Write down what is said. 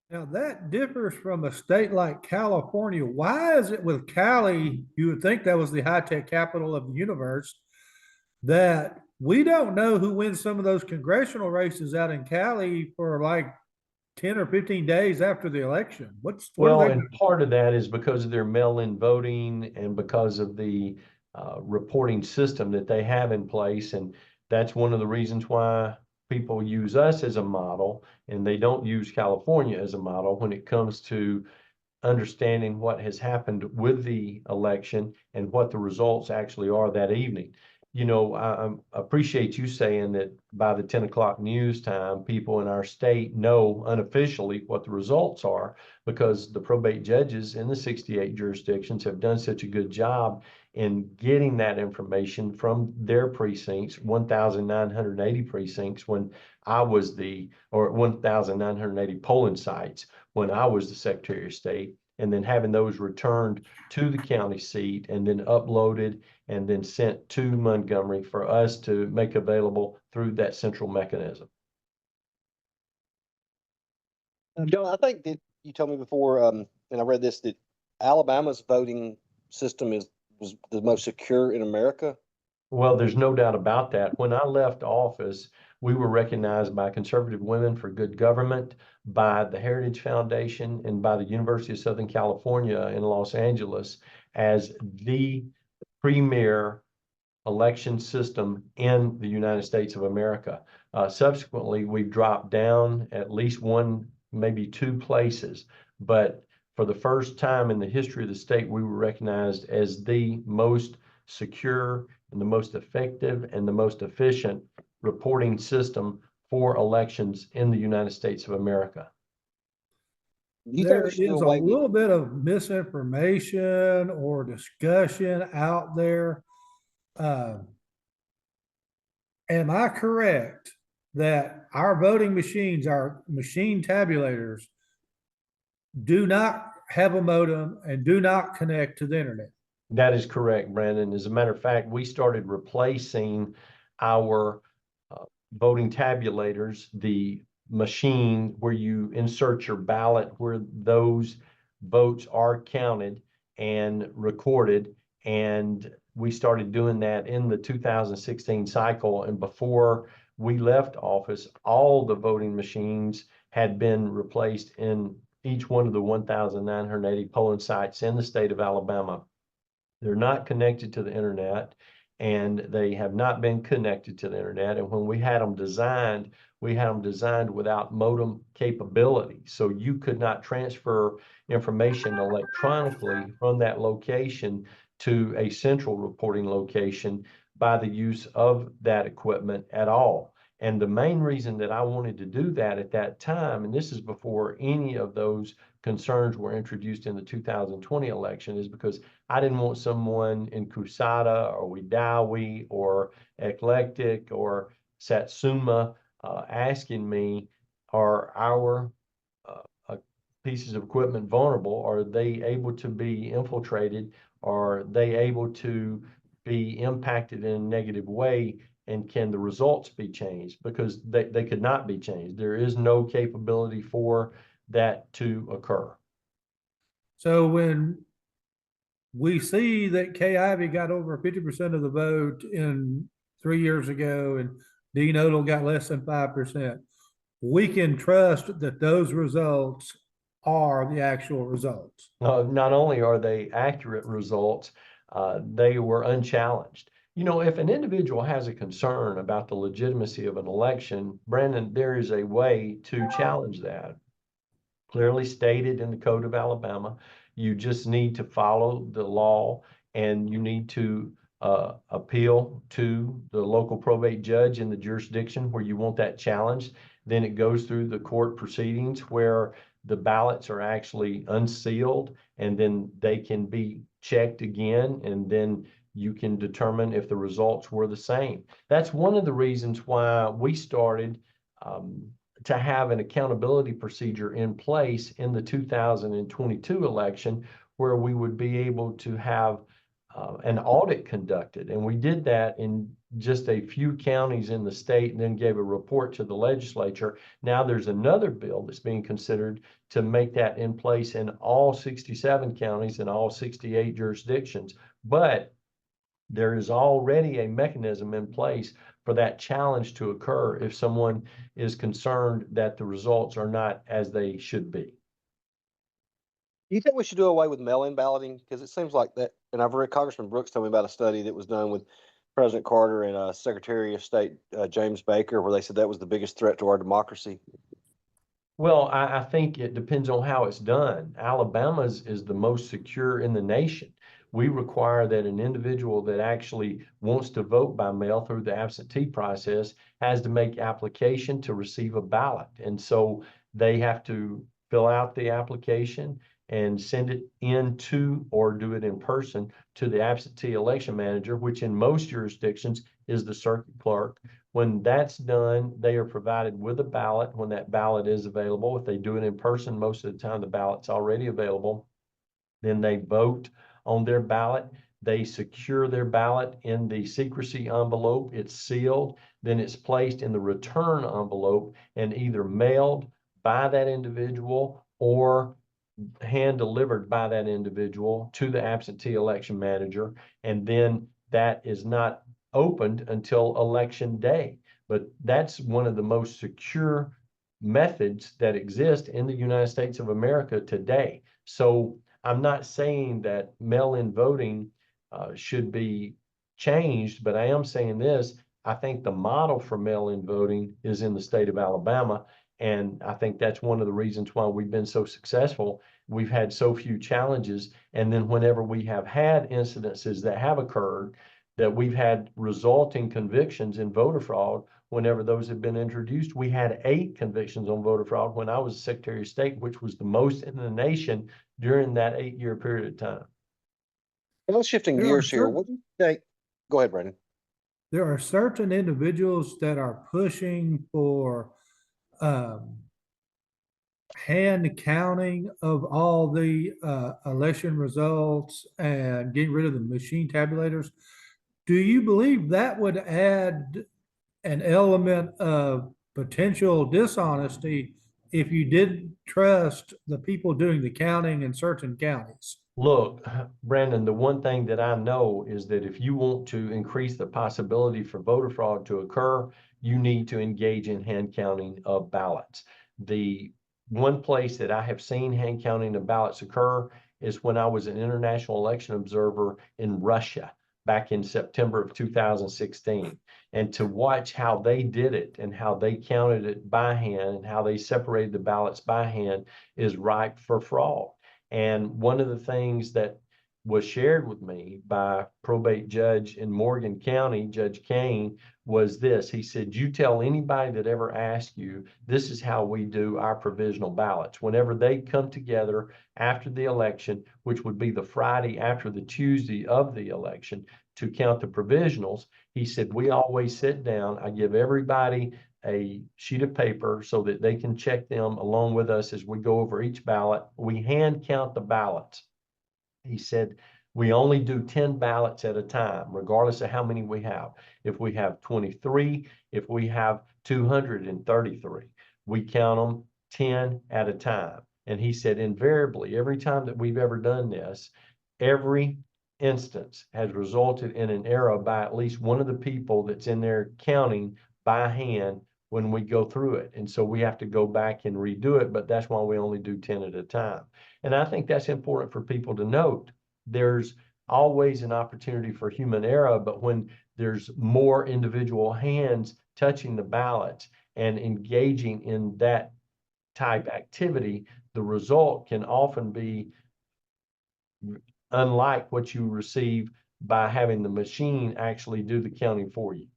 Now that differs from a state like California. Why is it with Cali, you would think that was the high tech capital of the universe, that we don't know who wins some of those congressional races out in Cali for like 10 or 15 days after the election? What are Well, they and part of that is because of their mail-in voting and because of the reporting system that they have in place. And that's one of the reasons why people use us as a model and they don't use California as a model when it comes to understanding what has happened with the election and what the results actually are that evening. I appreciate you saying that by the 10 o'clock news time, people in our state know unofficially what the results are because the probate judges in the 68 jurisdictions have done such a good job in getting that information from their precincts, 1,980 precincts when I was or 1,980 polling sites when I was the Secretary of State, and then having those returned to the county seat and then uploaded and then sent to Montgomery for us to make available through that central mechanism. John, I think that you told me before, and I read this, that Alabama's voting system was the most secure in America. Well, there's no doubt about that. When I left office, we were recognized by Conservative Women for Good Government, by the Heritage Foundation, and by the University of Southern California in Los Angeles as the premier election system in the United States of America. Subsequently, we've dropped down at least one, maybe two places, but for the first time in the history of the state, we were recognized as the most secure and the most effective and the most efficient reporting system for elections in the United States of America. Do you think There there's still is a a way little bit of misinformation or discussion out there. Uh, am I correct that our voting machines, our machine tabulators, do not have a modem and do not connect to the internet? That is correct, Brandon. As a matter of fact, we started replacing our voting tabulators, the machine where you insert your ballot, where those votes are counted and recorded. And we started doing that in the 2016 cycle. And before we left office, all the voting machines had been replaced in each one of the 1,980 polling sites in the state of Alabama. They're not connected to the internet and they have not been connected to the internet. And when we had them designed, we had them designed without modem capability. So you could not transfer information electronically from that location to a central reporting location by the use of that equipment at all. And the main reason that I wanted to do that at that time, and this is before any of those concerns were introduced in the 2020 election, is because I didn't want someone in Kusada or Wedowee or Eclectic or Satsuma asking me, are our pieces of equipment vulnerable? Are they able to be infiltrated? Are they able to be impacted in a negative way? And can the results be changed? Because they could not be changed. There is no capability for that to occur. So when we see that Kay Ivey got over 50% of the vote in 3 years ago and Dean Odle got less than 5%, we can trust that those results are the actual results. Not only are they accurate results, they were unchallenged. If an individual has a concern about the legitimacy of an election, Brandon, there is a way to challenge that. Clearly stated in the Code of Alabama. You just need to follow the law and you need to appeal to the local probate judge in the jurisdiction where you want that challenged. Then it goes through the court proceedings where the ballots are actually unsealed and then they can be checked again and then you can determine if the results were the same. That's one of the reasons why we started to have an accountability procedure in place in the 2022 election where we would be able to have an audit conducted. And we did that in just a few counties in the state and then gave a report to the legislature. Now there's another bill that's being considered to make that in place in all 67 counties and all 68 jurisdictions. But there is already a mechanism in place for that challenge to occur if someone is concerned that the results are not as they should be. You think we should do away with mail-in balloting? Because it seems like that, and I've read Congressman Brooks told me about a study that was done with President Carter and Secretary of State James Baker, where they said that was the biggest threat to our democracy. Well, I think it depends on how it's done. Alabama's is the most secure in the nation. We require that an individual that actually wants to vote by mail through the absentee process has to make application to receive a ballot. And so they have to fill out the application and send it in to, or do it in person, to the absentee election manager, which in most jurisdictions is the circuit clerk. When that's done, they are provided with a ballot when that ballot is available. If they do it in person, most of the time the ballot's already available. Then they vote on their ballot. They secure their ballot in the secrecy envelope. It's sealed. Then it's placed in the return envelope and either mailed by that individual or hand delivered by that individual to the absentee election manager. And then that is not opened until election day. But that's one of the most secure methods that exist in the United States of America today. So I'm not saying that mail-in voting should be changed, but I am saying this. I think the model for mail-in voting is in the state of Alabama. And I think that's one of the reasons why we've been so successful. We've had so few challenges. And then whenever we have had incidences that have occurred, that we've had resulting convictions in voter fraud, whenever those have been introduced, we had 8 convictions on voter fraud when I was Secretary of State, which was the most in the nation during that 8-year period of time. Well, shifting There are gears here, certain- what do you think? Go ahead, Brandon. There are certain individuals that are pushing for hand counting of all the election results and getting rid of the machine tabulators. Do you believe that would add an element of potential dishonesty if you didn't trust the people doing the counting in certain counties? Look, Brandon, the one thing that I know is that if you want to increase the possibility for voter fraud to occur, you need to engage in hand counting of ballots. The one place that I have seen hand counting of ballots occur is when I was an international election observer in Russia back in September of 2016. And to watch how they did it and how they counted it by hand and how they separated the ballots by hand is ripe for fraud. And one of the things that was shared with me by probate judge in Morgan County, Judge Kane, was this. He said, you tell anybody that ever asks you, this is how we do our provisional ballots. Whenever they come together after the election, which would be the Friday after the Tuesday of the election, to count the provisionals, he said, we always sit down. I give everybody a sheet of paper so that they can check them along with us as we go over each ballot. We hand count the ballots. He said, we only do 10 ballots at a time, regardless of how many we have. If we have 23, if we have 233, we count them 10 at a time. And he said, invariably, every time that we've ever done this, every instance has resulted in an error by at least one of the people that's in there counting by hand when we go through it. And so we have to go back and redo it, but that's why we only do 10 at a time. And I think that's important for people to note. There's always an opportunity for human error, but when there's more individual hands touching the ballots and engaging in that type activity, the result can often be unlike what you receive by having the machine actually do the counting for you.